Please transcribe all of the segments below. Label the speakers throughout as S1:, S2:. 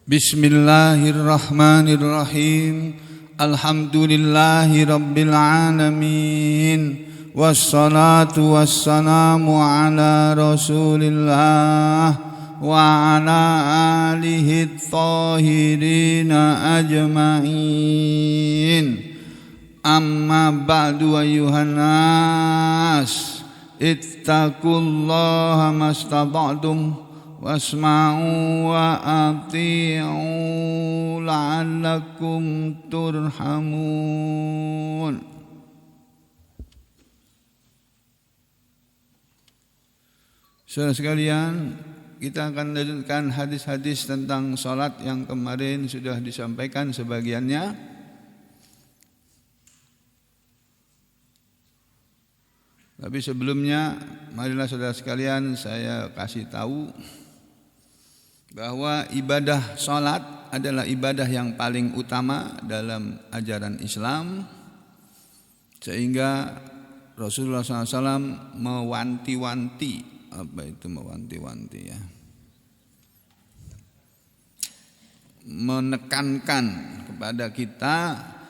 S1: Bismillahirrahmanirrahim. Alhamdulillahi rabbil alamin. Wassalatu wassalamu ala rasulillah wa ala alihi thahirina ajma'in. Amma ba'du ayyuhan nas, ittaqullaha mastata'tum wasma'u wa ati'u la'allakum turhamun. Saudara sekalian, kita akan lanjutkan hadis-hadis tentang salat yang kemarin sudah disampaikan sebagiannya. Tapi sebelumnya, marilah saudara sekalian saya kasih tahu bahwa ibadah salat adalah ibadah yang paling utama dalam ajaran Islam, sehingga Rasulullah SAW mewanti-wanti. Apa itu mewanti-wanti ya? Menekankan kepada kita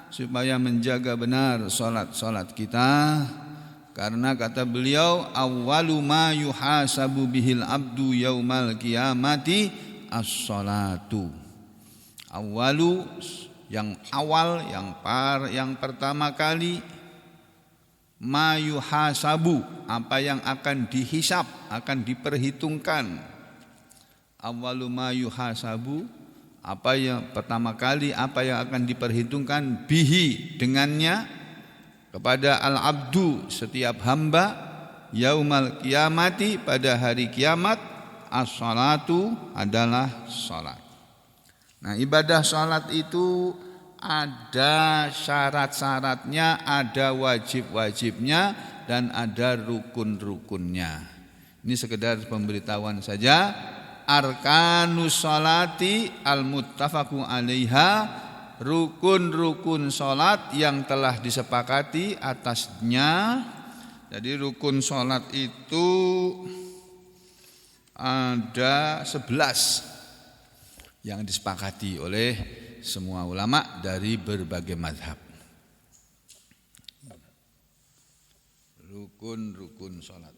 S1: supaya menjaga benar salat-salat kita. Karena kata beliau, awwalu ma yuhasabu bihil abdu yaumal qiyamati as-salatu. Awwalu, yang awal, yang pertama kali, ma yuhasabu, apa yang akan dihisab, akan diperhitungkan. Awwalu ma yuhasabu, apa yang pertama kali, apa yang akan diperhitungkan, bihi, dengannya, kepada al-abdu, setiap hamba, yaumal qiyamati, pada hari kiamat, as-salatu, adalah salat. Nah, ibadah salat itu ada syarat-syaratnya, ada wajib-wajibnya, dan ada rukun-rukunnya. Ini sekedar pemberitahuan saja. Arkanus salati al-muttafaqu 'alaiha, rukun-rukun salat yang telah disepakati atasnya. Jadi rukun salat itu ada 11 yang disepakati oleh semua ulama dari berbagai mazhab. Rukun-rukun salat.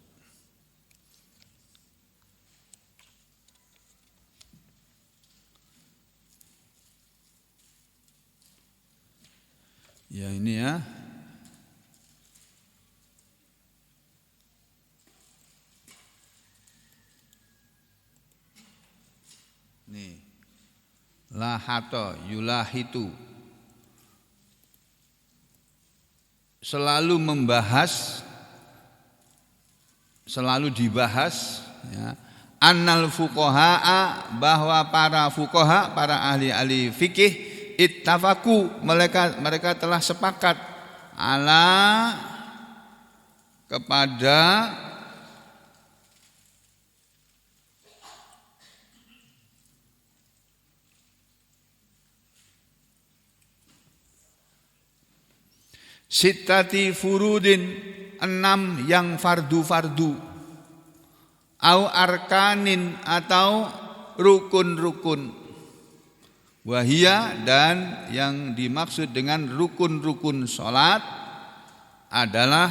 S1: Ya ini ya. Nih. Lahato yulahitu. Selalu membahas, selalu dibahas ya. Annal fuqahaa, bahwa para fuqaha, para ahli-ahli fikih, ittafaku, mereka telah sepakat ala, kepada sittati furudin, 6 yang fardu-fardu, au arkanin, atau rukun-rukun. Wahia, dan yang dimaksud dengan rukun-rukun salat adalah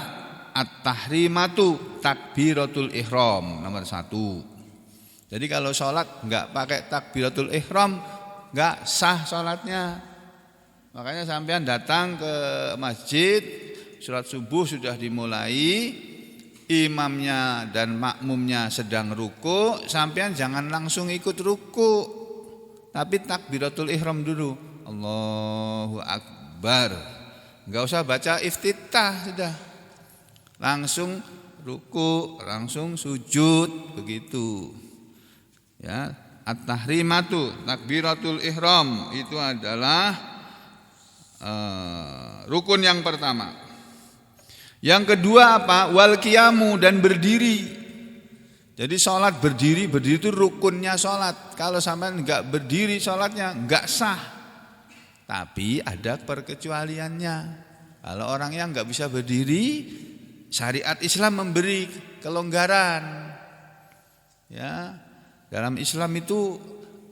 S1: at-tahrimatu, takbiratul ihram, nomor 1. Jadi kalau salat enggak pakai takbiratul ihram, enggak sah salatnya. Makanya sampean datang ke masjid, salat subuh sudah dimulai, imamnya dan makmumnya sedang ruku, sampean jangan langsung ikut ruku. Tapi takbiratul ihram dulu, Allahu Akbar. Enggak usah baca iftitah, sudah langsung ruku, langsung sujud, begitu. Ya, at-tahrimatu, takbiratul ihram itu adalah rukun yang pertama. Yang kedua apa? Wal qiyamu, dan berdiri. Jadi sholat berdiri itu rukunnya sholat. Kalau sampai enggak berdiri sholatnya enggak sah. Tapi ada perkecualiannya. Kalau orang yang enggak bisa berdiri, syariat Islam memberi kelonggaran. Ya, dalam Islam itu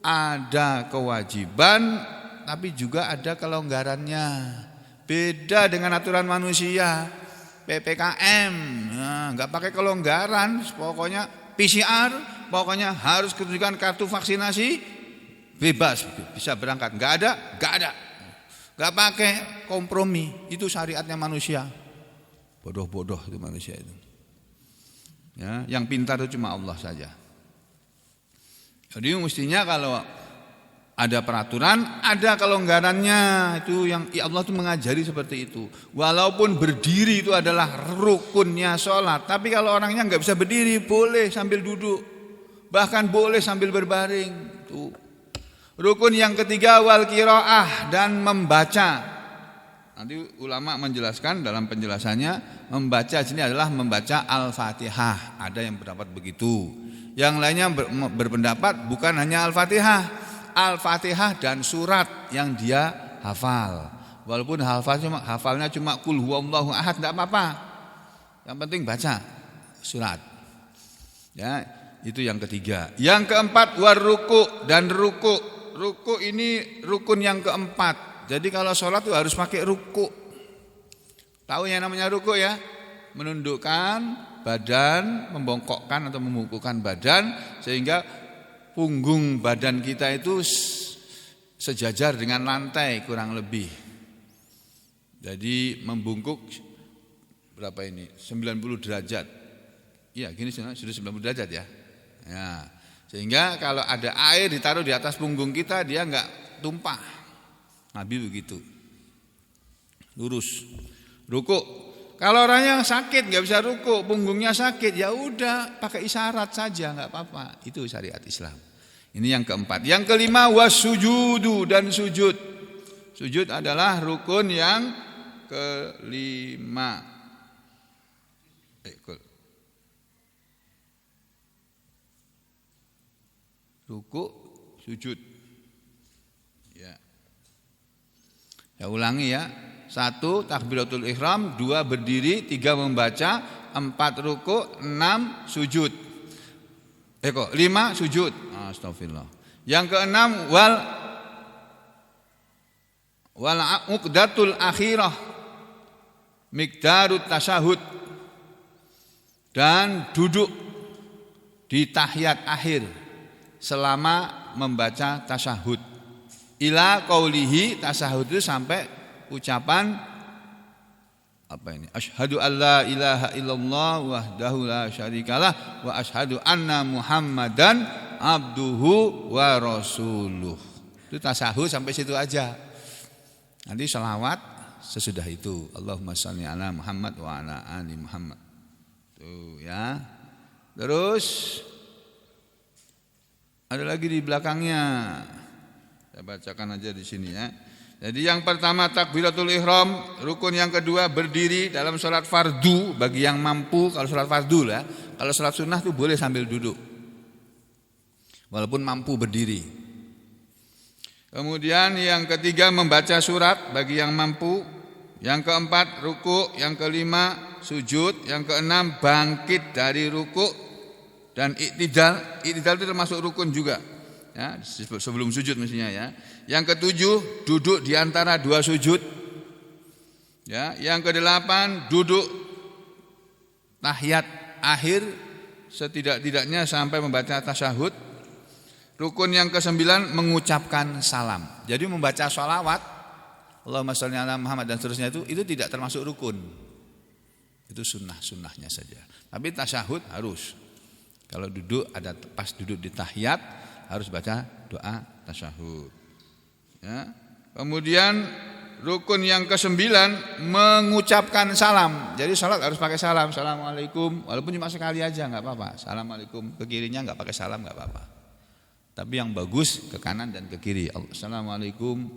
S1: ada kewajiban tapi juga ada kelonggarannya. Beda dengan aturan manusia. PPKM, nggak pakai kelonggaran, pokoknya PCR, pokoknya harus tunjukkan kartu vaksinasi, bebas bisa berangkat. Nggak ada, nggak pakai kompromi. Itu syariatnya manusia. Bodoh itu manusia itu. Ya, yang pintar itu cuma Allah saja. Jadi mestinya kalau ada peraturan, ada kelonggarannya. Itu yang Allah itu mengajari seperti itu. Walaupun berdiri itu adalah rukunnya sholat, tapi kalau orangnya nggak bisa berdiri, boleh sambil duduk, bahkan boleh sambil berbaring. Tuh. Rukun yang ketiga wal qiraah, dan membaca. Nanti ulama menjelaskan dalam penjelasannya, membaca sini adalah membaca Al-Fatihah. Ada yang berpendapat begitu. Yang lainnya berpendapat bukan hanya Al-Fatihah. Al-Fatihah dan surat yang dia hafal. Walaupun hafalnya cuma qul huwallahu ahad, enggak apa-apa. Yang penting baca surat. Ya, itu yang ketiga. Yang keempat waruku, dan ruku. Ruku ini rukun yang keempat. Jadi kalau sholat itu harus pakai ruku. Tahu yang namanya ruku ya? Menundukkan badan, membongkokkan atau membungkukkan badan sehingga punggung badan kita itu sejajar dengan lantai kurang lebih. Jadi membungkuk berapa ini? 90 derajat. Iya, gini sudah 90 derajat ya. Ya. Sehingga kalau ada air ditaruh di atas punggung kita, dia enggak tumpah. Nabi begitu. Lurus. Ruku. Kalau orang yang sakit enggak bisa ruku, punggungnya sakit, ya udah pakai isyarat saja, enggak apa-apa. Itu syariat Islam. Ini yang keempat. Yang kelima wasujudu, dan sujud. Sujud adalah rukun yang kelima. Ruku, sujud. Ya. Ya ulangi ya. 1 takbiratul ihram, 2 berdiri, 3 membaca, 4 ruku, 6 sujud. 5 sujud. Astagfirullah. Yang keenam wal uqdatul akhirah, miqdarut tasyahud, dan duduk di tahiyat akhir selama membaca tasyahud. Ila qaulihi, tasyahud itu sampai ucapan apa ini? Asyhadu alla ilaha illallah wahdahu la syarikalah wa asyhadu anna Muhammadan abduhu wa rasuluh. Itu tasyahud sampai situ aja. Nanti selawat sesudah itu. Allahumma shalli ala Muhammad wa ala ali Muhammad. Tuh ya. Terus ada lagi di belakangnya. Saya bacakan aja di sini ya. Jadi yang pertama takbiratul ihram, rukun yang kedua berdiri dalam sholat fardu bagi yang mampu. Kalau sholat fardu lah, kalau sholat sunnah itu boleh sambil duduk, walaupun mampu berdiri. Kemudian yang ketiga membaca surat bagi yang mampu. Yang keempat ruku, yang kelima sujud, yang keenam bangkit dari ruku dan iktidal. Iktidal itu termasuk rukun juga. Ya, sebelum sujud mestinya ya. Yang ketujuh duduk di antara 2 sujud. Ya, yang kedelapan duduk tahiyat akhir setidak-tidaknya sampai membaca tasyahud. Rukun yang ke-9 mengucapkan salam. Jadi membaca sholawat Allahumma shalli ala Muhammad dan seterusnya itu tidak termasuk rukun. Itu sunnahnya saja. Tapi tasyahud harus. Kalau duduk ada pas duduk di tahiyat harus baca doa tasyahud. Ya. Kemudian rukun yang ke-9 mengucapkan salam. Jadi salat harus pakai salam. Assalamualaikum, walaupun cuma sekali aja enggak apa-apa. Assalamualaikum, ke kirinya enggak pakai salam enggak apa-apa. Tapi yang bagus ke kanan dan ke kiri. Assalamualaikum.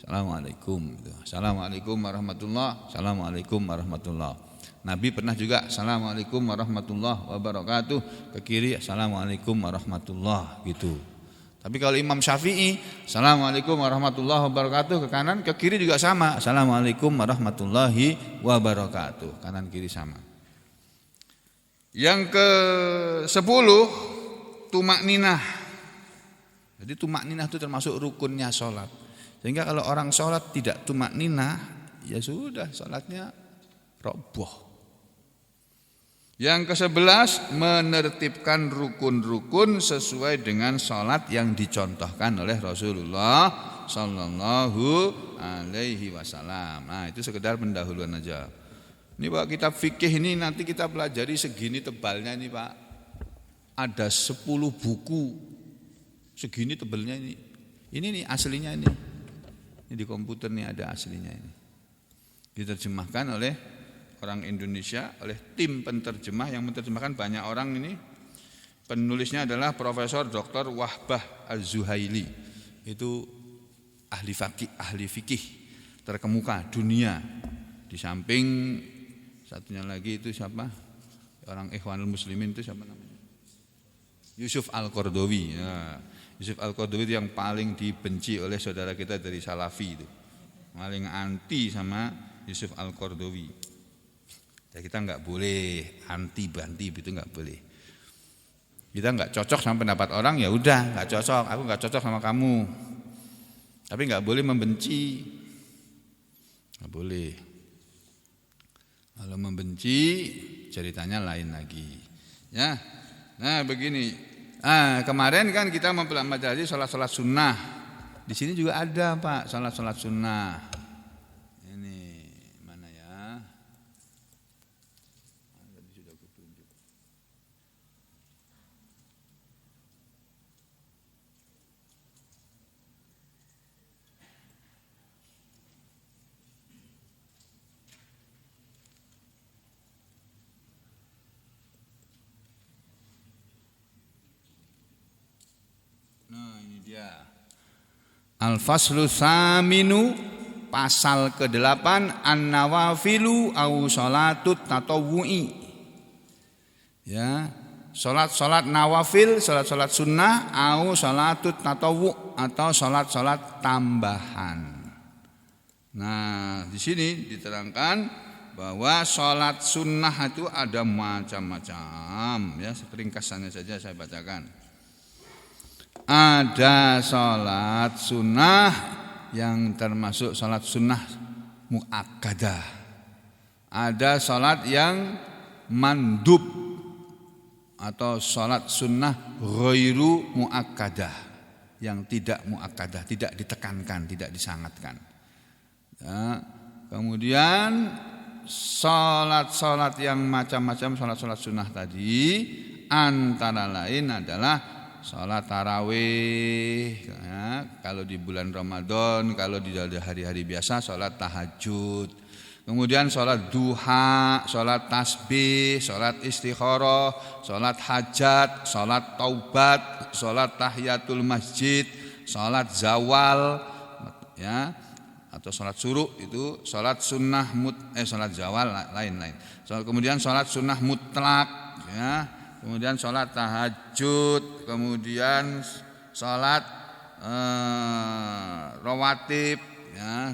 S1: Assalamualaikum. Assalamualaikum warahmatullahi. Assalamualaikum warahmatullahi. Nabi pernah juga Assalamualaikum warahmatullahi wabarakatuh, ke kiri Assalamualaikum warahmatullahi gitu. Tapi kalau Imam Syafi'i Assalamualaikum warahmatullahi wabarakatuh, ke kanan ke kiri juga sama Assalamualaikum warahmatullahi wabarakatuh, kanan kiri sama. Yang ke-10 tumakninah. Jadi tumakninah itu termasuk rukunnya sholat. Sehingga kalau orang sholat tidak tumakninah, ya sudah sholatnya roboh. Yang ke-11, menertibkan rukun-rukun sesuai dengan sholat yang dicontohkan oleh Rasulullah Sallallahu Alaihi Wasallam. Nah, itu sekedar pendahuluan aja. Ini Pak, kitab fikih ini nanti kita pelajari segini tebalnya ini Pak. Ada 10 buku segini tebalnya ini. Ini nih aslinya ini. Ini di komputer nih ada aslinya ini. Diterjemahkan oleh orang Indonesia, oleh tim penterjemah yang menerjemahkan banyak orang ini. Penulisnya adalah Profesor Dr. Wahbah Az-Zuhaili. Itu ahli fikih terkemuka dunia. Di samping satunya lagi itu siapa? Orang Ikhwanul Muslimin itu siapa namanya? Yusuf Al-Qaradawi. Ya, Yusuf Al-Qaradawi itu yang paling dibenci oleh saudara kita dari Salafi itu. Paling anti sama Yusuf Al-Qaradawi. Ya, kita enggak boleh anti-banti itu enggak boleh. Kita enggak cocok sama pendapat orang, ya udah enggak cocok. Aku enggak cocok sama kamu. Tapi enggak boleh membenci. Enggak boleh. Kalau membenci ceritanya lain lagi. Ya. Nah, begini. Kemarin kan kita mempelajari sholat-sholat sunnah. Di sini juga ada Pak sholat-sholat sunnah. Ini mana ya? Sudah kutunjuk. Nah, ini dia. Al-faslu tsaminu, pasal ke-8, an-nawafilu au salatut tatawwu'i. Ya, salat-salat nawafil, salat-salat sunnah au salatut tatawwu' atau salat-salat tambahan. Nah, di sini diterangkan bahwa salat sunnah itu ada macam-macam, ya, ringkasannya saja saya bacakan. Ada sholat sunnah yang termasuk sholat sunnah muakkadah. Ada sholat yang mandub atau sholat sunnah ghairu muakkadah, yang tidak muakkadah, tidak ditekankan, tidak disangatkan. Ya, kemudian sholat-sholat yang macam-macam, sholat-sholat sunnah tadi antara lain adalah sholat tarawih, ya, kalau di bulan Ramadan, kalau di hari-hari biasa sholat tahajud. Kemudian sholat duha, sholat tasbih, sholat istikharah, sholat hajat, sholat taubat, sholat tahiyatul masjid, sholat zawal, ya, atau sholat suruh itu sholat sunnah sholat zawal lain-lain. Kemudian sholat sunnah mutlak, ya. Kemudian sholat tahajud, kemudian sholat rawatib, ya,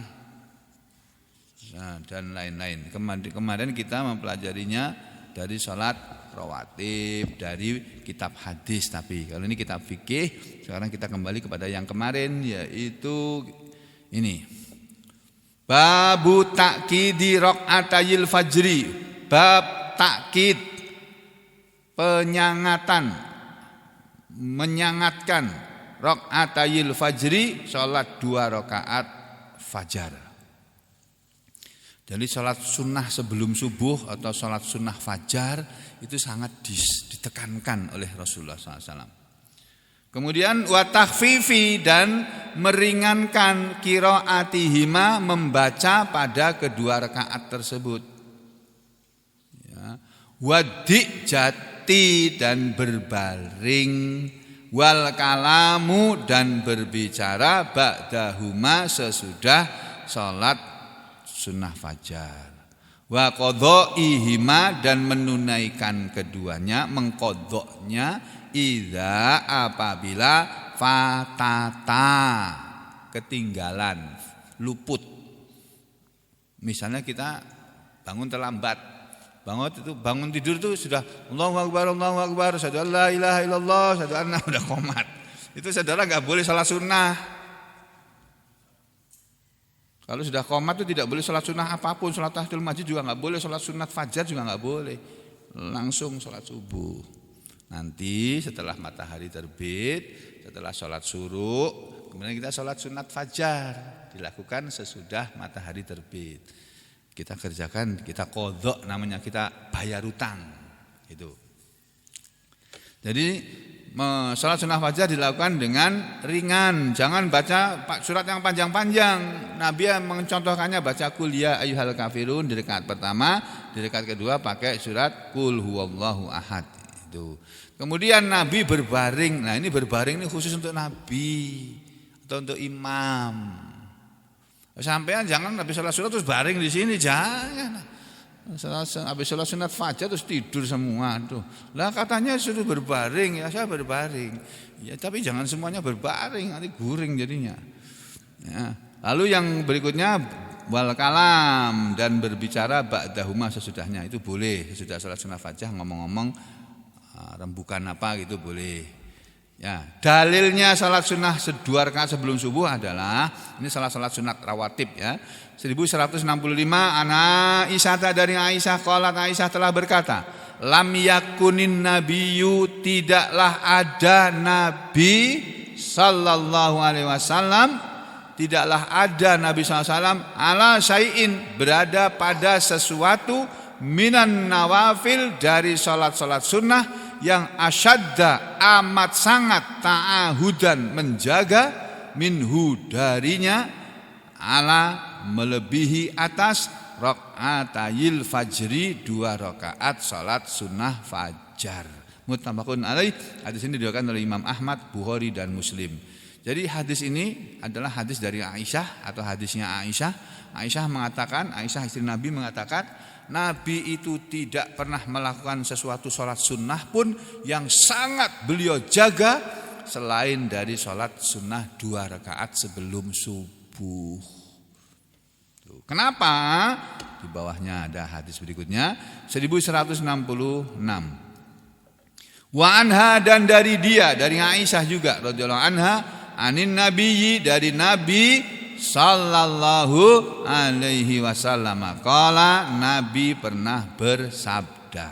S1: nah, dan lain-lain. Kemarin kita mempelajarinya dari sholat rawatib, dari kitab hadis. Tapi kalau ini kitab fikih, sekarang kita kembali kepada yang kemarin, yaitu ini. Babu ta'kidi raq'atayil fajri, bab ta'kid, menyangatkan raq'atayil fajri, salat 2 rakaat fajar. Jadi salat sunnah sebelum subuh atau salat sunnah fajar itu sangat ditekankan oleh Rasulullah SAW. Kemudian wa takhfifi, dan meringankan qiraatihima, membaca pada kedua rakaat tersebut. Ya. Wadi'jat, dan berbaring, wal kalamu, dan berbicara, ba'dahuma, sesudah salat sunnah fajar, wa qadha'ihima, dan menunaikan keduanya, mengqadha'nya, idza, apabila fatata, ketinggalan, luput. Misalnya kita bangun terlambat, bangun tidur itu sudah Allahu Akbar, asyhadu an la ilaha illallah, asyhadu anna, udah qomat. Itu saudara nggak boleh sholat sunnah. Kalau sudah qomat itu tidak boleh sholat sunnah apapun, sholat tahiyatul masjid juga nggak boleh, sholat sunat fajar juga nggak boleh. Langsung sholat subuh. Nanti setelah matahari terbit, setelah sholat syuruk, kemudian kita sholat sunat fajar, dilakukan sesudah matahari terbit. Kita kerjakan, kita qadha namanya, kita bayar utang. Itu. Jadi sholat sunnah fajar dilakukan dengan ringan, jangan baca surat yang panjang-panjang. Nabi mencontohkannya baca qul ya ayyuhal kafirun di rakaat pertama, di rakaat kedua pakai surat qul huwallahu ahad. Itu. Kemudian Nabi berbaring. Nah, ini berbaring ini khusus untuk Nabi atau untuk imam. Sampean jangan habis sholat sunat terus baring di sini, jangan. Habis sholat sunat fajar terus tidur semua tuh. Lah katanya suruh berbaring, ya saya berbaring. Ya tapi jangan semuanya berbaring, nanti guring jadinya. Ya. Lalu yang berikutnya wal kalam, dan berbicara ba'dahuma sesudahnya, itu boleh. Sesudah sholat sunat fajar ngomong-ngomong rembukan apa gitu boleh. Ya, dalilnya salat sunnah 2 rakaat sebelum subuh adalah ini salat sunat rawatib ya. 1165 ana Aisyah, dari Aisyah qalat, Aisyah telah berkata, lam yakunin nabiyyu, tidaklah ada nabi sallallahu alaihi wasallam, tidaklah ada Nabi sallallahu alaihi wasallam ala syai'in, berada pada sesuatu minan nawafil, dari salat-salat sunnah yang asyadda, amat sangat, ta'ahudan, menjaga, minhu, darinya, ala, melebihi atas, rakaatayil fajri, 2 rakaat salat sunnah fajar. Muttafaqun alaih. Hadis ini diriwayatkan oleh Imam Ahmad, Bukhari dan Muslim. Jadi hadis ini adalah hadis dari Aisyah atau hadisnya Aisyah. Aisyah mengatakan, Aisyah istri Nabi mengatakan, Nabi itu tidak pernah melakukan sesuatu sholat sunnah pun yang sangat beliau jaga selain dari sholat sunnah 2 rakaat sebelum subuh. Kenapa? Di bawahnya ada hadis berikutnya 1166. Wa anha, dan dari dia, dari Aisyah juga radhiyallahu anha, anin nabiyyi, dari Nabi sallallahu alaihi wasallam, qala, Nabi pernah bersabda,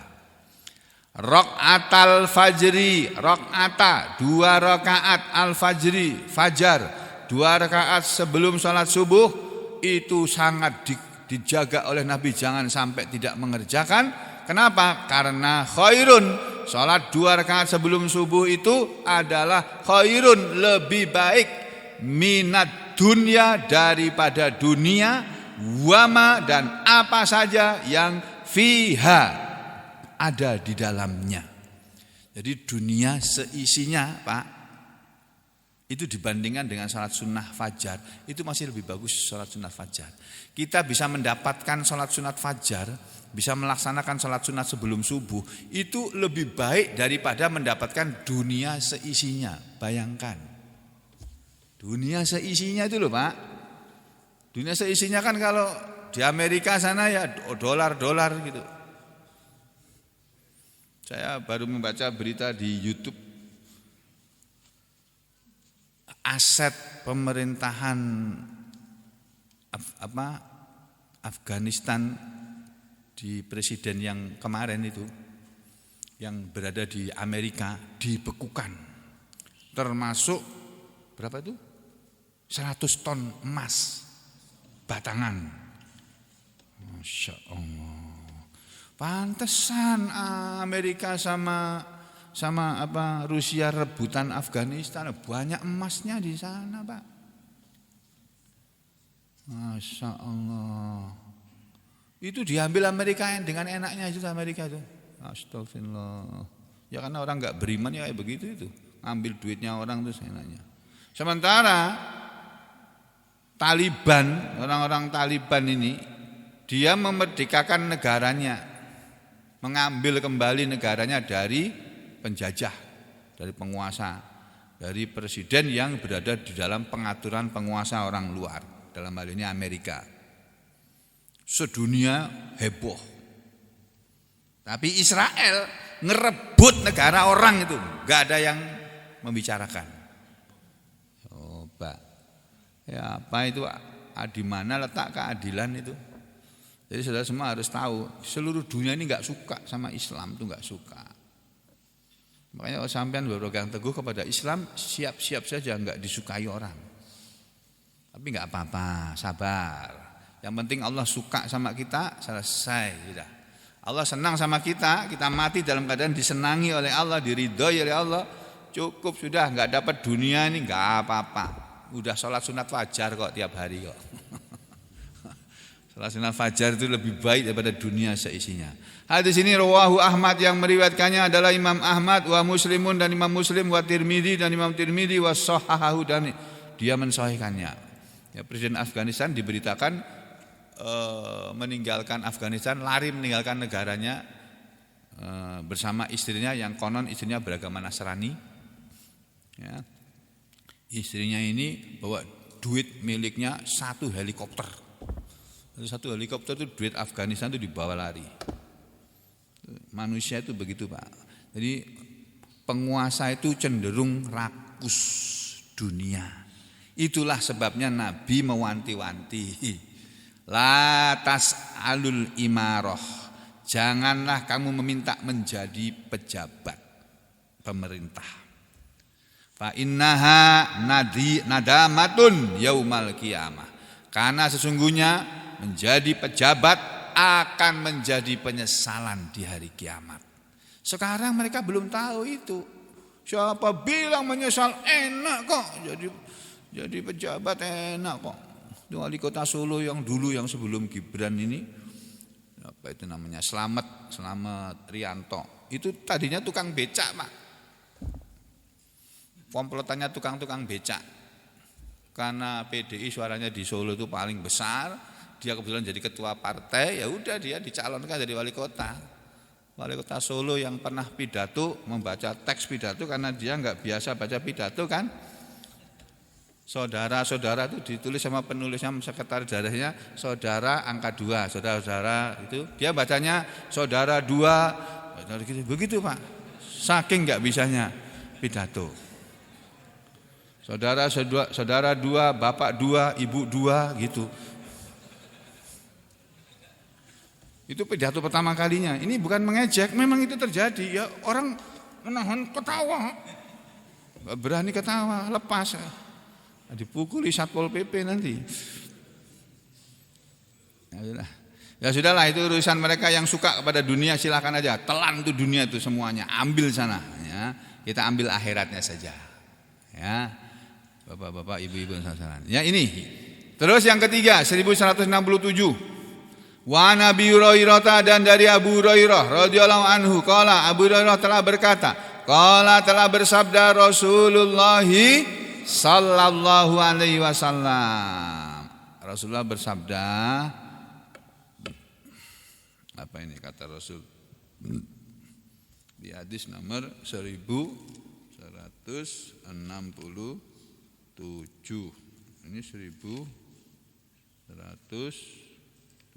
S1: raqatal fajri, raqata 2 rakaat al-fajri, fajar 2 rakaat sebelum salat subuh, itu sangat dijaga oleh Nabi, jangan sampai tidak mengerjakan. Kenapa? Karena khairun, salat 2 rakaat sebelum subuh itu adalah khairun, lebih baik, minat dunia, daripada dunia, wama, dan apa saja yang fiha, ada di dalamnya. Jadi dunia seisinya, Pak, itu dibandingkan dengan salat sunnah fajar, itu masih lebih bagus salat sunnah fajar. Kita bisa mendapatkan salat sunat fajar, bisa melaksanakan salat sunat sebelum subuh, itu lebih baik daripada mendapatkan dunia seisinya. Bayangkan. Dunia seisinya itu loh, Pak. Dunia seisinya kan kalau di Amerika sana ya dolar-dolar gitu. Saya baru membaca berita di YouTube, aset pemerintahan Afghanistan di presiden yang kemarin itu, yang berada di Amerika, dibekukan. Termasuk berapa itu? 100 ton emas batangan. Masya Allah. Pantesan Amerika sama Rusia rebutan Afghanistan, banyak emasnya di sana, Pak. Masya Allah. Itu diambil Amerika dengan enaknya itu, Amerika itu. Astagfirullah. Ya karena orang enggak beriman ya kayak begitu itu. Ambil duitnya orang terus enaknya. Sementara Taliban, orang-orang Taliban ini, dia memerdekakan negaranya, mengambil kembali negaranya dari penjajah, dari penguasa, dari presiden yang berada di dalam pengaturan penguasa orang luar, dalam hal ini Amerika. Sedunia heboh. Tapi Israel ngerebut negara orang itu, gak ada yang membicarakan. Coba. Ya apa itu, di mana letak keadilan itu? Jadi saudara semua harus tahu, seluruh dunia ini enggak suka sama Islam, itu enggak suka. Makanya kalau sampean berpegang teguh kepada Islam, siap-siap saja enggak disukai orang. Tapi enggak apa-apa, sabar. Yang penting Allah suka sama kita, selesai sudah. Allah senang sama kita, kita mati dalam keadaan disenangi oleh Allah, diridhoi oleh Allah, cukup sudah, enggak dapat dunia ini enggak apa-apa. Udah sholat sunat fajar kok tiap hari kok. Sholat sunat fajar itu lebih baik daripada dunia seisinya. Hadis ini rawahu Ahmad, yang meriwayatkannya adalah Imam Ahmad, wa Muslimun dan Imam Muslim, wa Tirmidzi dan Imam Tirmidzi, wa sahahahu dan dia mensahihkannya. Ya, Presiden Afghanistan diberitakan meninggalkan Afghanistan, lari meninggalkan negaranya bersama istrinya yang konon istrinya beragama Nasrani. Ya. Istrinya ini bawa duit miliknya 1 helikopter. Satu helikopter itu duit Afghanistan itu dibawa lari. Manusia itu begitu Pak. Jadi penguasa itu cenderung rakus dunia. Itulah sebabnya Nabi mewanti-wanti. La tas'alul imaroh. Janganlah kamu meminta menjadi pejabat pemerintah. Fa innaha nadamatun yaumal qiyamah. Karena sesungguhnya menjadi pejabat akan menjadi penyesalan di hari kiamat. Sekarang mereka belum tahu itu. Siapa bilang menyesal, enak kok jadi pejabat, enak kok. Wali kota Solo yang dulu, yang sebelum Gibran ini, apa itu namanya, Slamet Rianto, itu tadinya tukang becak Pak. Komplotannya tukang-tukang becak. Karena PDI suaranya di Solo itu paling besar, dia kebetulan jadi ketua partai, ya udah dia dicalonkan jadi wali kota. Wali kota Solo yang pernah pidato, membaca teks pidato, karena dia enggak biasa baca pidato kan. Saudara-saudara itu ditulis sama penulisnya, sekretaris daerahnya, saudara angka 2, saudara-saudara itu dia bacanya saudara 2, begitu Pak. Saking enggak bisanya pidato. Saudara 2, bapak 2, ibu 2 gitu. Itu pidato pertama kalinya. Ini bukan mengejek, memang itu terjadi. Ya orang menahan ketawa. Enggak berani ketawa, lepas. Dipukuli Satpol PP nanti. Ya sudahlah, itu urusan mereka yang suka kepada dunia, silakan aja. Telan tuh dunia itu semuanya, ambil sana ya. Kita ambil akhiratnya saja. Ya. Bapak-bapak, ibu-ibu sasaran. Ya ini. Terus yang ketiga 1167. Wa Nabi Hurairah, dan dari Abu Hurairah radhiyallahu anhu qala, Abu Hurairah telah berkata, qala telah bersabda Rasulullah sallallahu alaihi wasallam. Rasulullah bersabda, apa ini kata Rasul? Di hadis nomor 1167. Ini 1178.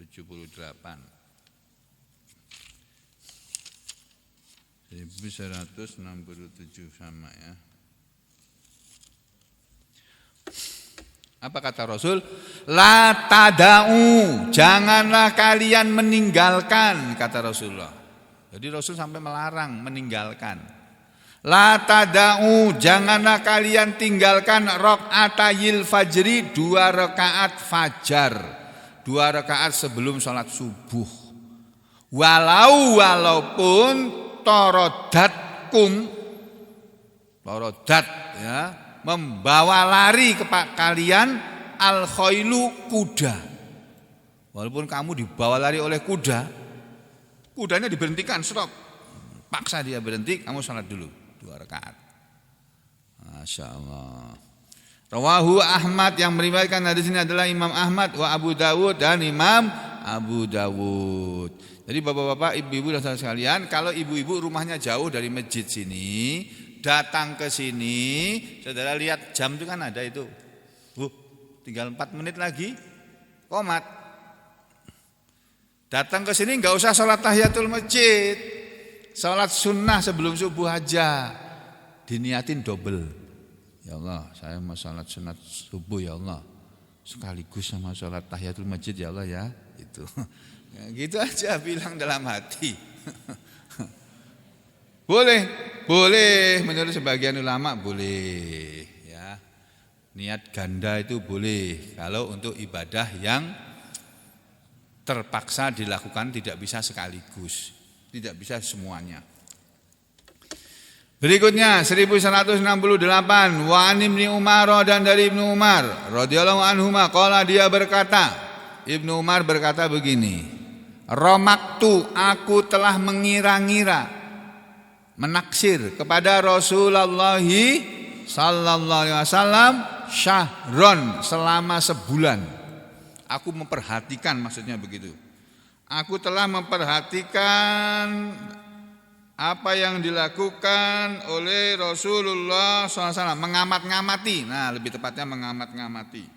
S1: 1167 sama ya. Apa kata Rasul? La tada'u, janganlah kalian meninggalkan, kata Rasulullah. Jadi Rasul sampai melarang meninggalkan. La tada'u, janganlah kalian tinggalkan rakaatayil fajri, 2 rakaat fajar, 2 rakaat sebelum sholat subuh. Walaupun torodatkum, torodat ya, membawa lari kepada kalian al khailu, kuda. Walaupun kamu dibawa lari oleh kuda, kudanya diberhentikan, stop. Paksa dia berhenti, kamu sholat dulu 2 rakaat. Masya Allah. Rawahu Ahmad, yang meriwayatkan hadis ini adalah Imam Ahmad, wa Abu Dawud dan Imam Abu Dawud. Jadi bapak-bapak, ibu-ibu dan saudara sekalian, kalau ibu-ibu rumahnya jauh dari masjid sini, datang ke sini, saudara lihat jam itu kan ada itu. Tinggal 4 menit lagi qomat. Datang ke sini enggak usah sholat tahiyatul masjid. Sholat sunnah sebelum subuh aja. Diniatin double. Ya Allah, saya mau sholat sunat subuh ya Allah, sekaligus sama sholat tahiyatul masjid ya Allah ya. Itu, ya, gitu aja bilang dalam hati. Boleh menurut sebagian ulama boleh. Ya, niat ganda itu boleh kalau untuk ibadah yang terpaksa dilakukan tidak bisa sekaligus, tidak bisa semuanya. Berikutnya 1168 wa an Ibnu Umar dan dari Ibnu Umar radhiyallahu anhuma qala dia berkata, Ibnu Umar berkata begini, romaktu aku telah mengira-ngira, menaksir kepada Rasulullah sallallahu alaihi wasallam syahron selama sebulan. Aku memperhatikan, maksudnya begitu. Aku telah memperhatikan apa yang dilakukan oleh Rasulullah SAW, mengamat-ngamati. Nah, lebih tepatnya mengamat-ngamati.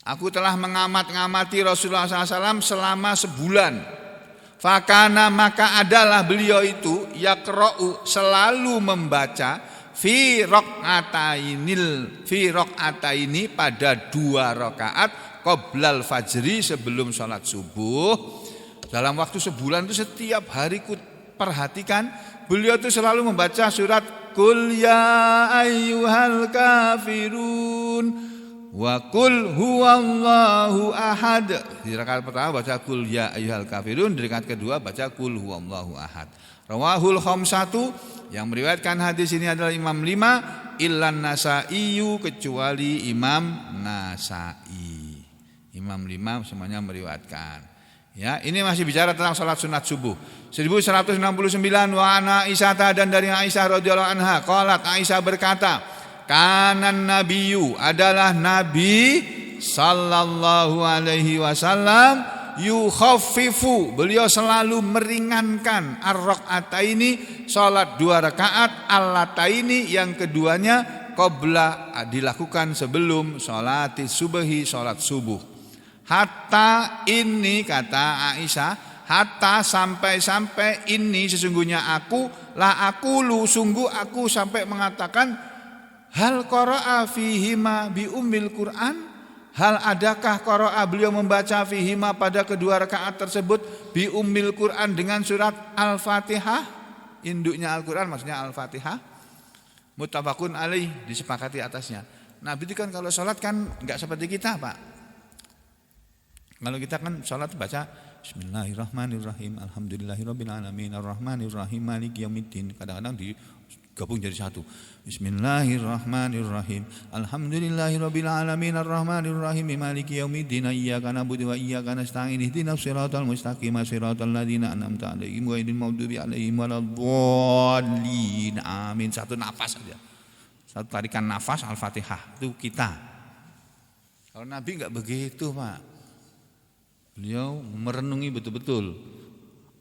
S1: Aku telah mengamat-ngamati Rasulullah SAW selama sebulan. Fakana maka adalah beliau itu yaqra'u selalu membaca fi raq'ataini pada 2 rakaat qoblal fajri sebelum sholat subuh. Dalam waktu sebulan itu setiap hari perhatikan beliau itu selalu membaca surat Qul ya ayyuhal kafirun wa qul huwallahu ahad. Di rakaat pertama baca Qul ya ayyuhal kafirun, di rakaat kedua baca Qul huwallahu ahad. Rawahul khamsatu, yang meriwayatkan hadis ini adalah Imam 5 illan Nasa'i, kecuali Imam Nasa'i. Imam 5 semuanya meriwayatkan. Ya, ini masih bicara tentang salat sunat subuh. 1169 wa ana Aisyah dan dari Aisyah radhiyallahu anha qalat, Aisyah berkata, kanan nabiyyu adalah Nabi sallallahu alaihi wasallam yukhaffifu, beliau selalu meringankan ar-raq'ataini, salat 2 rakaat, allataini yang keduanya qabla, dilakukan sebelum salati subhi, salat subuh. Hatta ini, kata Aisyah, hatta sampai ini sesungguhnya aku sungguh aku sampai mengatakan hal qara'a fihima bi ummil Qur'an, hal adakah qara'a beliau membaca fihima pada kedua rakaat tersebut bi ummil Qur'an dengan surat Al-Fatihah, induknya Al-Qur'an maksudnya Al-Fatihah. Muttafaqun alaih, disepakati atasnya. Nabi itu kan kalau sholat kan enggak seperti kita, Pak. Kalau kita kan sholat baca Bismillahirrahmanirrahim, Alhamdulillahirabbil alamin, arrahmanirrahim, maliki yaumiddin. Kadang-kadang digabung jadi satu. Bismillahirrahmanirrahim, Alhamdulillahirabbil alamin, arrahmanirrahim, maliki yaumiddin, iyyaka na'budu wa iyyaka nasta'in, ihdinas siratal mustaqim, siratal ladzina an'amta 'alaihim ghairil maghdubi 'alaihim waladdallin. Amin. Satu nafas saja. Satu tarikan nafas Al-Fatihah itu kita. Kalau Nabi enggak begitu, Pak. Beliau merenungi betul-betul.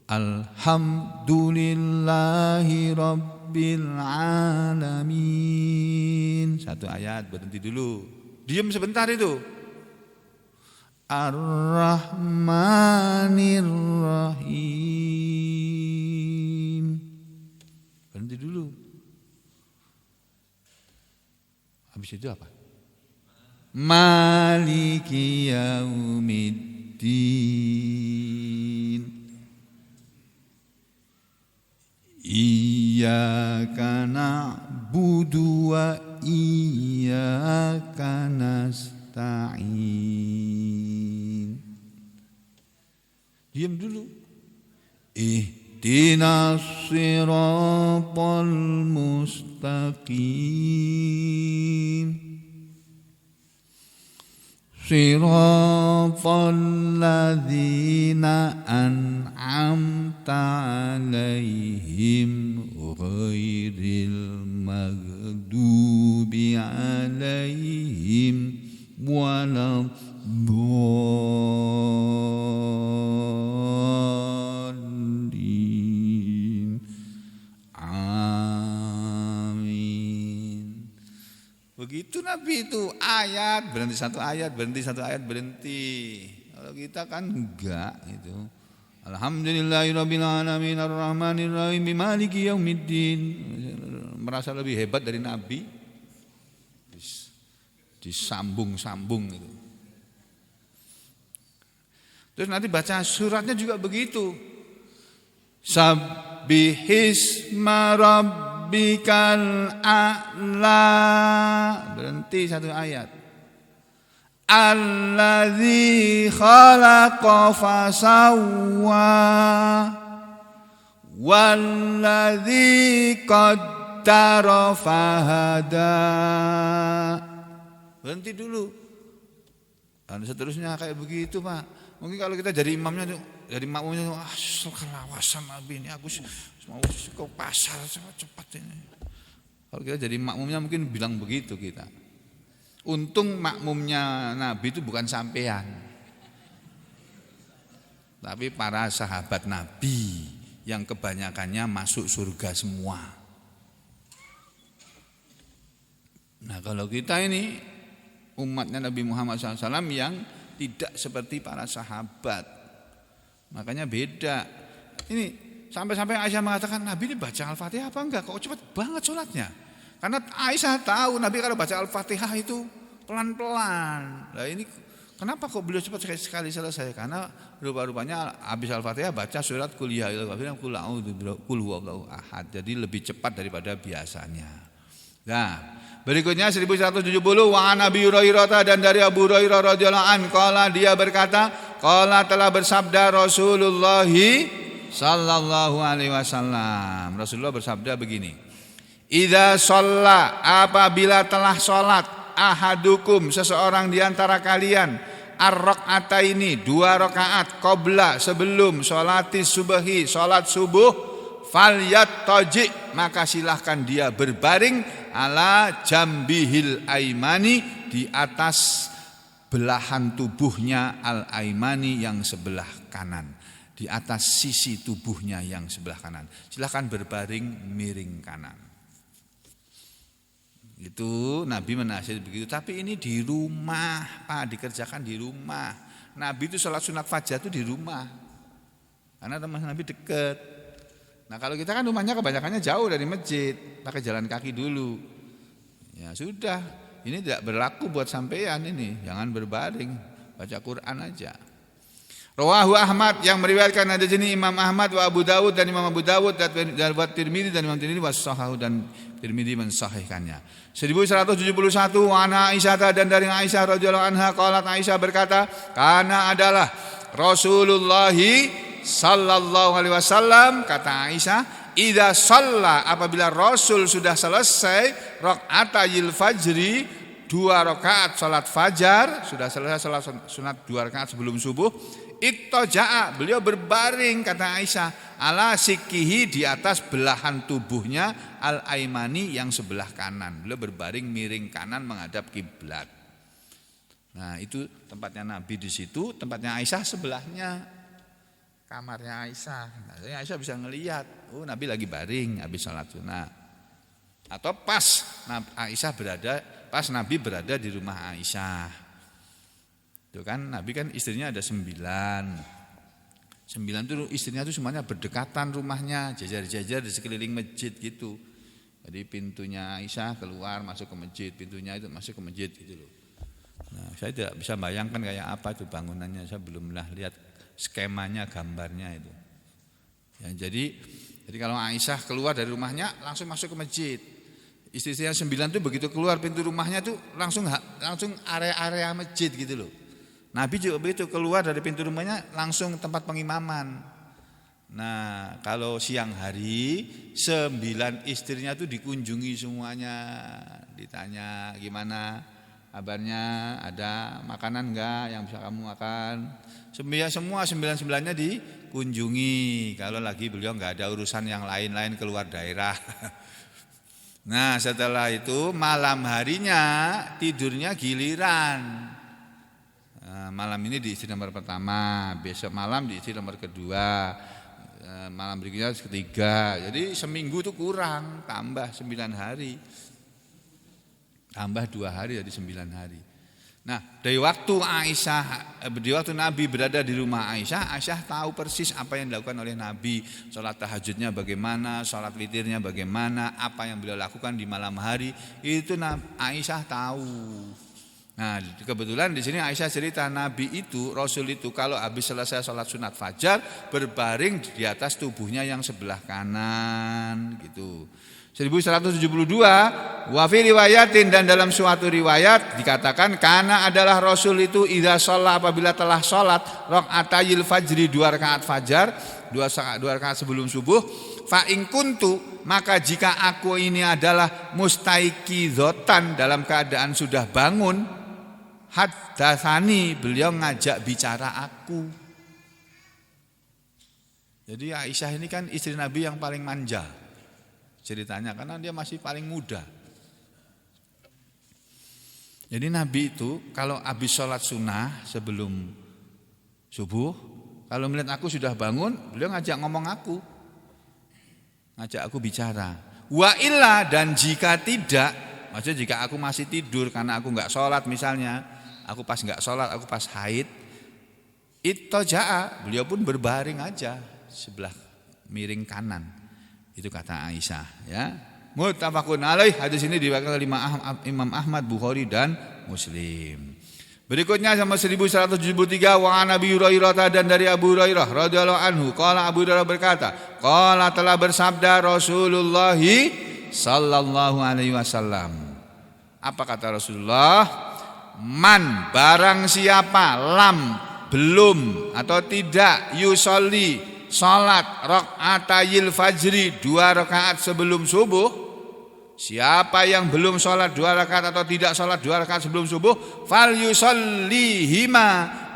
S1: Alhamdulillahi rabbil alamin. Satu ayat berhenti dulu. Diam sebentar itu. Ar-Rahmanir-Rahim. Berhenti dulu. Habis itu apa? Maliki yaumiddin. Iyyaka na'budu wa iyyaka nasta'in. Diam dulu. Ihdinas siratal mustaqim, siratal ladzina an'amta 'alaihim ghairil maghdubi 'alaihim waladdallin. Amin. Begitu Nabi itu, ayat berhenti satu ayat, berhenti satu ayat, berhenti. Kalau kita kan enggak itu. Alhamdulillahirabbil alamin, arrahmanirrahim, maliki yaumiddin. Merasa lebih hebat dari Nabi. disambung-sambung itu. Terus nanti baca suratnya juga begitu. Sabbihisma rabbikal a'la. Berhenti satu ayat. Alladzi khalaqa fasawwa walladzi qaddara fahada. Berhenti dulu. Dan seterusnya kayak begitu, Pak. Mungkin kalau kita jadi imamnya, jadi makmumnya, kelawasan Nabi ini aku mau ke pasar cepat ini. Kalau kita jadi makmumnya mungkin bilang begitu kita. Untung makmumnya Nabi itu bukan sampean, tapi para sahabat Nabi yang kebanyakannya masuk surga semua. Nah kalau kita ini umatnya Nabi Muhammad SAW yang tidak seperti para sahabat, makanya beda. Ini sampai-sampai Aisyah mengatakan Nabi ini baca Al-Fatihah apa enggak? Kok cepat banget sholatnya? Karena Aisyah tahu Nabi kalau baca Al-Fatihah itu pelan-pelan. Nah ini kenapa kok beliau cepat sekali selesai? Karena rupa-rupanya habis Al-Fatihah baca surat Qul ya ayyuhal kafirun qul huwallahu ahad. Jadi lebih cepat daripada biasanya. Nah, berikutnya 1170 wa an Abi Hurairah, dan dari Abu Hurairah radhiyallahu an qala, dia berkata, qala telah bersabda Rasulullah sallallahu alaihi wasallam. Rasulullah bersabda begini. Idza shalla, apabila telah salat, ahadukum, seseorang di antara kalian, ar-raq'ataini, 2 rakaat, qabla, sebelum sholati subhi, salat subuh, falyattaji, maka silahkan dia berbaring, ala jambihil aimani, di atas belahan tubuhnya al aimani, yang sebelah kanan, di atas sisi tubuhnya yang sebelah kanan. Silahkan berbaring miring kanan. Itu Nabi menasihati begitu. Tapi ini di rumah, Pak, dikerjakan di rumah. Nabi itu sholat sunat fajar itu di rumah, karena teman Nabi dekat. Nah kalau kita kan rumahnya kebanyakannya jauh dari masjid, pakai jalan kaki dulu. Ya sudah, ini tidak berlaku buat sampean ini. Jangan berbaring, baca Quran aja. Rawahu Ahmad, yang meriwayatkan ada sini Imam Ahmad, wa Abu Dawud, dan Imam Abu Dawud, dan Tirmidzi, dan Imam Tirmidzi wasahahu, dan Tirmidzi mensahihkannya. 1171 wa ana Aisyah, dan dari Aisyah radhiyallahu anha qalat, Aisyah berkata, kana adalah Rasulullah sallallahu alaihi wasallam, kata Aisyah, idza shalla, apabila Rasul sudah selesai rakaatayil fajri, 2 rakaat salat fajar, sudah selesai salat sunat 2 rakaat sebelum subuh, ittaja'a, beliau berbaring, kata Aisyah, ala sikihi, di atas belahan tubuhnya al aimani, yang sebelah kanan. Beliau berbaring miring kanan menghadap kiblat. Nah, itu tempatnya Nabi di situ, tempatnya Aisyah sebelahnya, kamarnya Aisyah. Nah, Aisyah bisa ngelihat, oh Nabi lagi baring habis salat sunat. Atau pas Nabi berada di rumah Aisyah. Itu kan Nabi kan istrinya ada 9 itu istrinya itu semuanya berdekatan rumahnya, jajar-jajar di sekeliling masjid gitu. Jadi pintunya Aisyah keluar masuk ke masjid, pintunya itu masuk ke masjid gitu loh. Nah, saya tidak bisa bayangkan kayak apa itu bangunannya, saya belum lihat skemanya, gambarnya itu. Ya, jadi kalau Aisyah keluar dari rumahnya langsung masuk ke masjid. Istrinya 9 itu begitu keluar pintu rumahnya tuh langsung area-area masjid gitu loh. Nabi juga begitu, keluar dari pintu rumahnya langsung tempat pengimaman. Nah kalau siang hari 9 istrinya tuh dikunjungi semuanya, ditanya gimana kabarnya, ada makanan enggak yang bisa kamu makan. Semua 9-9-nya dikunjungi kalau lagi beliau enggak ada urusan yang lain-lain keluar daerah. Nah setelah itu malam harinya tidurnya giliran. Malam ini di istri nomor pertama, besok malam di istri nomor kedua, malam berikutnya ketiga. Jadi seminggu itu kurang, tambah 9 hari, tambah 2 hari jadi 9 hari. Nah, dari waktu Nabi berada di rumah Aisyah, Aisyah tahu persis apa yang dilakukan oleh Nabi. Sholat tahajudnya bagaimana, sholat witirnya bagaimana, apa yang beliau lakukan di malam hari, itu Aisyah tahu. Nah, kebetulan di sini Aisyah cerita Nabi itu, Rasul itu kalau habis selesai sholat sunat fajar, berbaring di atas tubuhnya yang sebelah kanan gitu. 1172 wa fi riwayatin, dan dalam suatu riwayat dikatakan karena adalah Rasul itu idza shalla, apabila telah salat rakaatayil fajri, 2 rakaat fajar, 2 rakaat sebelum subuh, fa in kuntu, maka jika aku ini adalah mustaiqidzatan, dalam keadaan sudah bangun, haddatsani, beliau ngajak bicara aku. Jadi Aisyah ini kan istri Nabi yang paling manja ceritanya, karena dia masih paling muda. Jadi Nabi itu kalau habis sholat sunnah sebelum subuh, kalau melihat aku sudah bangun, beliau ngajak ngomong aku, ngajak aku bicara. Wa illa, dan jika tidak, maksudnya jika aku masih tidur karena aku nggak sholat misalnya, aku pas nggak sholat, aku pas haid, ittaja'a, beliau pun berbaring aja sebelah miring kanan. Itu kata Aisyah, ya. Muttafaqun alaih, hadis ini diriwayatkan oleh Imam Ahmad, Bukhari dan Muslim. Berikutnya sama 1173 wa an Abi Hurairah, dan dari Abu Hurairah radhiyallahu anhu, qala Abu Hurairah berkata, qala telah bersabda Rasulullah sallallahu alaihi wasallam. Apa kata Rasulullah? Man, barang siapa, lam, belum atau tidak, yusolli, salat rakaatayil fajri, 2 rakaat sebelum subuh. Siapa yang belum salat 2 rakaat atau tidak salat 2 rakaat sebelum subuh, fal yusallihima,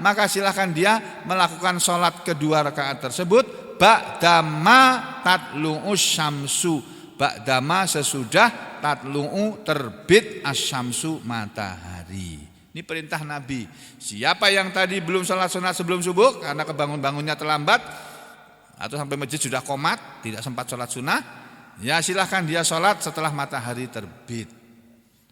S1: maka silakan dia melakukan salat kedua rakaat tersebut ba'dama tatlu'us syamsu, ba'dama sesudah tatlu'u terbit asyamsu, matahari. Ini perintah Nabi. Siapa yang tadi belum salat sunat sebelum subuh karena kebangun-bangunnya terlambat atau sampai masjid sudah qomat, tidak sempat sholat sunnah, ya silahkan dia sholat setelah matahari terbit.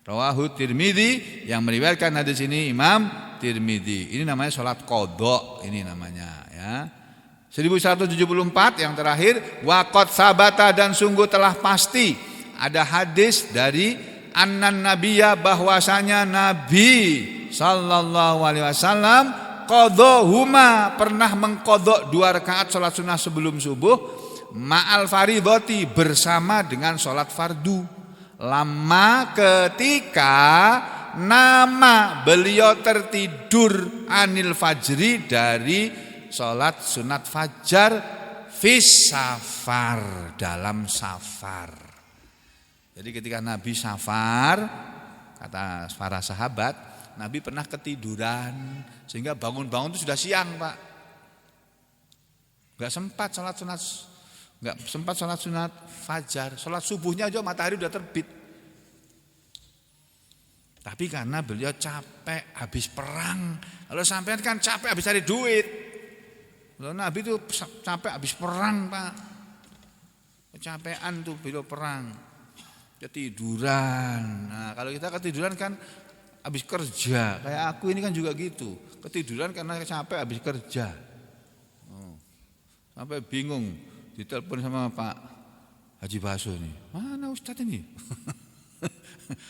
S1: Rawahu Tirmidzi, yang meriwayatkan hadis ini Imam Tirmidzi. Ini namanya sholat qadha, ini namanya, ya. 1174 yang terakhir, waqad sabata, dan sungguh telah pasti ada hadis dari annan nabiyya, bahwasanya Nabi sallallahu alaihi wasallam qadhahuma, pernah mengqadha 2 rakaat salat sunnah sebelum subuh, ma'al faridhati, bersama dengan salat fardu. Lama ketika nama beliau tertidur anil fajri, dari salat sunat fajar, fis safar, dalam safar. Jadi ketika Nabi safar, kata para sahabat, Nabi pernah ketiduran sehingga bangun-bangun itu sudah siang, Pak. Enggak sempat salat sunat fajar, salat subuhnya aja matahari udah terbit. Tapi karena beliau capek habis perang, kalau sampean kan capek habis cari duit. Kalau Nabi itu capek habis perang, Pak. Kecapean tuh beliau perang. Ketiduran. Nah, kalau kita ketiduran kan habis kerja, kayak aku ini kan juga gitu, ketiduran karena capek habis kerja. Sampai bingung, ditelepon sama Pak Haji Baso ini, mana Ustadz ini?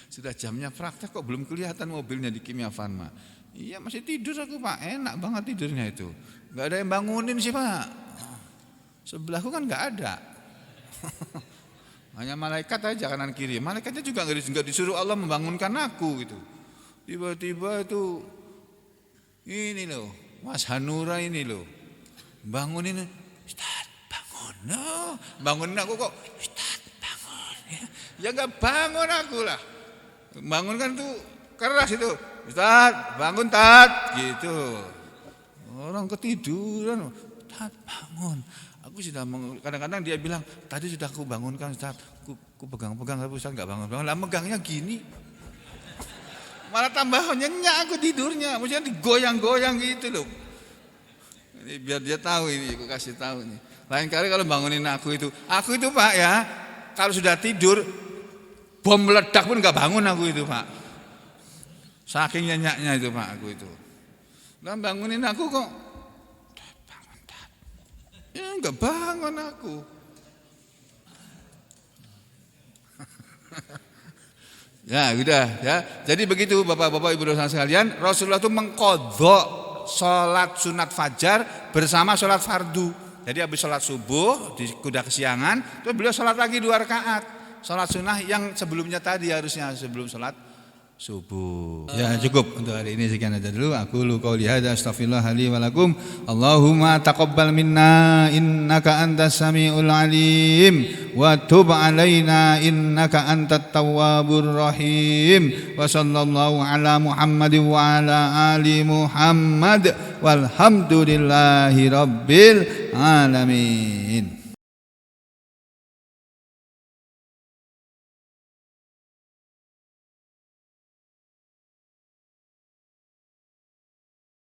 S1: Sudah jamnya praktek kok belum kelihatan mobilnya di Kimia Farma. Iya masih tidur aku Pak, enak banget tidurnya itu, nggak ada yang bangunin sih Pak. Sebelahku kan nggak ada, hanya malaikat aja kanan kiri. Malaikatnya juga nggak disuruh Allah membangunkan aku gitu. Tiba-tiba itu ini loh, Mas Hanura ini loh, bangunin, Ustaz bangun, no, bangunin aku kok, Ustaz bangun, ya nggak bangun aku lah, bangun kan tuh keras itu, Ustaz bangun tat, gitu, orang ketiduran, Ustaz bangun, aku sudah kadang-kadang dia bilang tadi sudah aku bangunkan Ustaz, aku pegang-pegang tapi Ustaz nggak bangun, lah megangnya gini. Malah tambah nyenyak aku tidurnya, maksudnya digoyang-goyang gitu loh. Ini biar dia tahu ini, aku kasih tahu nih. Lain kali kalau bangunin aku itu Pak ya, kalau sudah tidur bom meledak pun nggak bangun aku itu Pak. Saking nyenyaknya itu Pak aku itu. Lah bangunin aku kok. Bangun. Ya enggak bangun aku. Ya udah ya. Jadi begitu Bapak-bapak Ibu dosen sekalian, Rasulullah itu mengqadha salat sunat fajar bersama salat fardu. Jadi habis salat subuh di kuda kesiangan, terus beliau salat lagi 2 rakaat. Salat sunnah yang sebelumnya tadi harusnya sebelum salat subuh. Ya cukup untuk hari ini sekian aja dulu. Aku lu qauli hadza astaghfirullah li wa lakum. Allahumma taqabbal minna innaka antas samiul alim wa tub alaina innaka antat tawwabur rahim. Wa sallallahu ala Muhammadin wa ala ali Muhammad walhamdulillahi rabbil alamin.